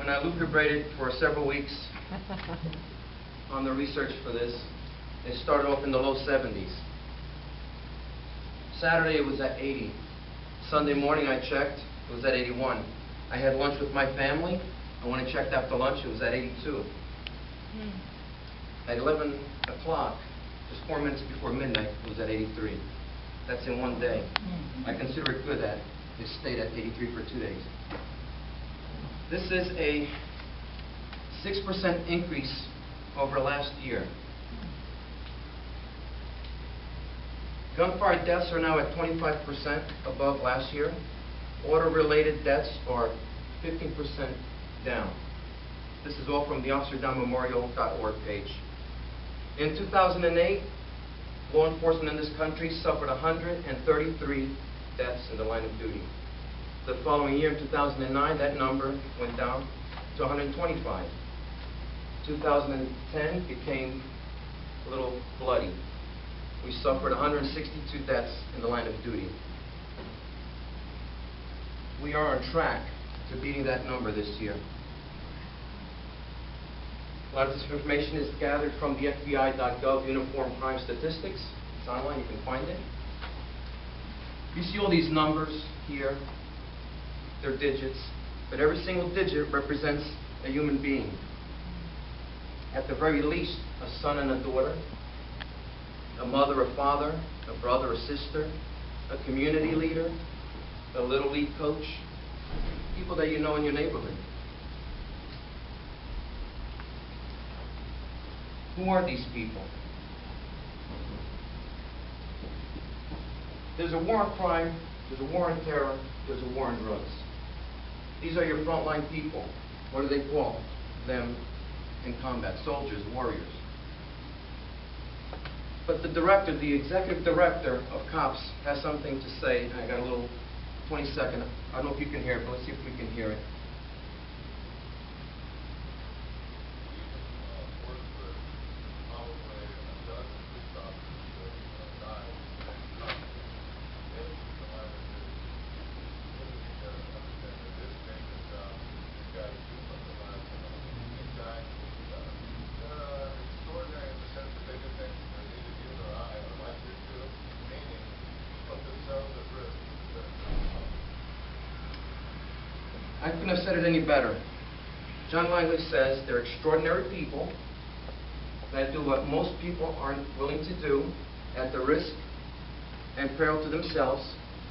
when I lucubrated for several weeks on the research for this, it started off in the low 70s. Saturday it was at 80. Sunday morning I checked, it was at 81. I had lunch with my family, and when I checked after lunch it was at 82. At 11 o'clock, just 4 minutes before midnight, it was at 83. That's in one day. I consider it good that it stayed at 83 for 2 days. This is a 6% increase over last year. Gunfire deaths are now at 25% above last year. Auto-related deaths are 15% down. This is all from the OfficerDownMemorial.org page. In 2008, law enforcement in this country suffered 133 deaths in the line of duty. The following year, in 2009, that number went down to 125. 2010 became a little bloody. We suffered 162 deaths in the line of duty. We are on track to beating that number this year. A lot of this information is gathered from the FBI.gov Uniform Crime Statistics. It's online, you can find it. You see all these numbers here. They're digits, but every single digit represents a human being. At the very least, a son and a daughter, a mother, a father, a brother, a sister, a community leader, a little league coach, people that you know in your neighborhood. Who are these people? There's a war on crime, there's a war on terror, there's a war on drugs. These are your frontline people. What do they call them in combat? Soldiers, warriors. But the director, the executive director of cops, has something to say. I got a little 20-second. I don't know if you can hear it, but let's see if we can hear it. I couldn't have said it any better. John Langley says they're extraordinary people that do what most people aren't willing to do at the risk and peril to themselves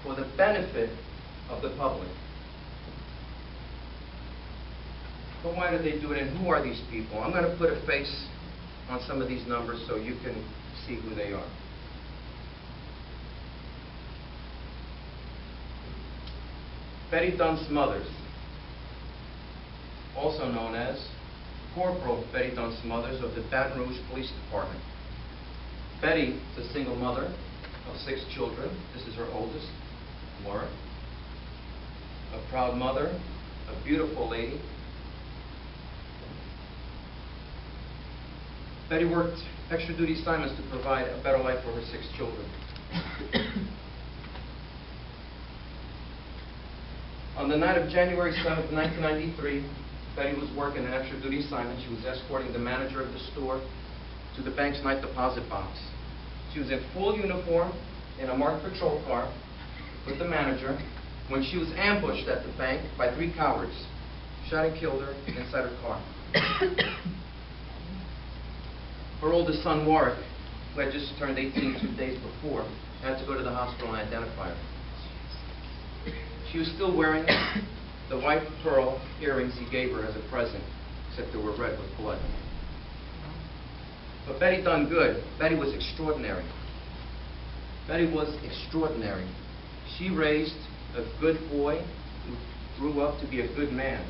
for the benefit of the public. But why do they do it, and who are these people? I'm going to put a face on some of these numbers so you can see who they are. Betty Dunn Smothers, also known as Corporal Betty Dunn Smothers of the Baton Rouge Police Department. Betty is a single mother of 6 children. This is her oldest, Laura. A proud mother, a beautiful lady. Betty worked extra duty assignments to provide a better life for her 6 children. On the night of January 7th, 1993, Betty was working an extra duty assignment. She was escorting the manager of the store to the bank's night deposit box. She was in full uniform in a marked patrol car with the manager when she was ambushed at the bank by 3 cowards, shot and killed her inside her car. Her oldest son, Warwick, who had just turned 18 2 days before, had to go to the hospital and identify her. She was still wearing the white pearl earrings he gave her as a present, except they were red with blood. But Betty done good. Betty was extraordinary. Betty was extraordinary. She raised a good boy who grew up to be a good man.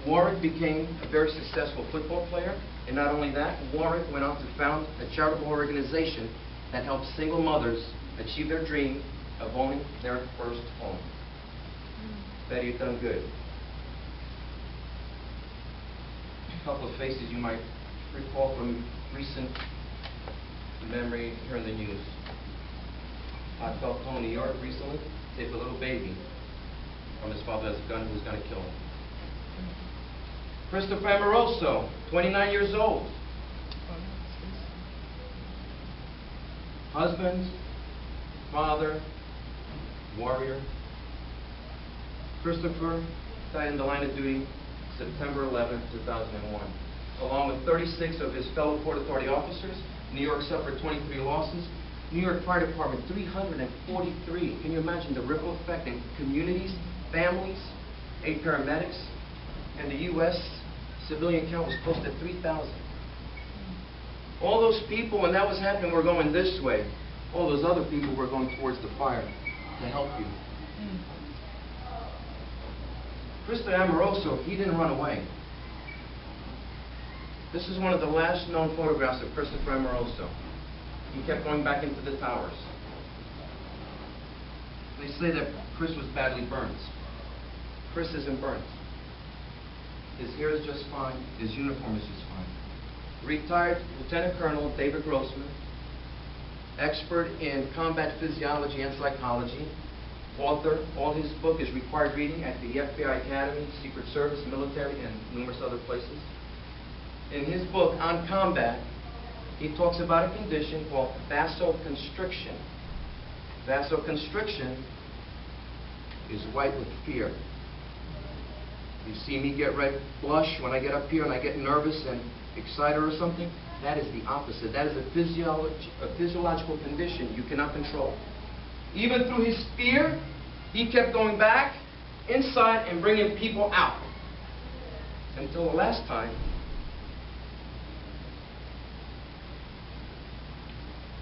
Warwick became a very successful football player, and not only that, Warwick went on to found a charitable organization that helps single mothers achieve their dream of owning their first home. Betty had done good. A couple of faces you might recall from recent memory here in the news. I felt home in New York recently, saved a little baby from his father as a gun who was going to kill him. Christopher Amoroso, 29 years old. Husband, father, warrior. Christopher died in the line of duty September 11, 2001. Along with 36 of his fellow Port Authority officers, New York suffered 23 losses. New York Fire Department, 343. Can you imagine the ripple effect in communities, families, 8 paramedics, and the U.S. civilian count was close to 3,000. All those people, when that was happening, were going this way. All those other people were going towards the fire to help you. Christopher Amoroso, he didn't run away. This is one of the last known photographs of Christopher Amoroso. He kept going back into the towers. They say that Chris was badly burnt. Chris isn't burnt. His hair is just fine. His uniform is just fine. Retired Lieutenant Colonel David Grossman, expert in combat physiology and psychology, author. All his book is required reading at the FBI Academy, Secret Service, military, and numerous other places. In his book on combat, he talks about a condition called vasoconstriction. Vasoconstriction is white with fear. You see me get red blush when I get up here and I get nervous and excited or something? That is the opposite. That is a physiological condition you cannot control. Even through his fear, he kept going back inside and bringing people out. Until the last time,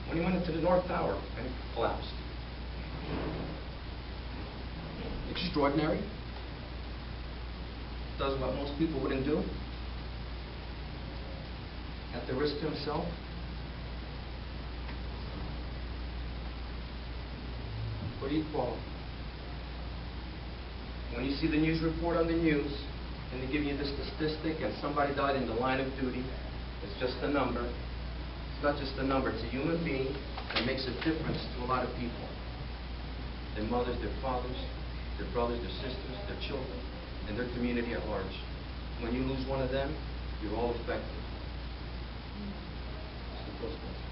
when he went into the North Tower and it collapsed. Extraordinary. Does what most people wouldn't do. At the risk to himself. What do you call it? When you see the news report on the news, and they give you the statistic, and somebody died in the line of duty, it's just a number. It's not just a number, it's a human being that makes a difference to a lot of people. Their mothers, their fathers, their brothers, their sisters, their children, and their community at large. When you lose one of them, you're all affected. It's the Toastmasters.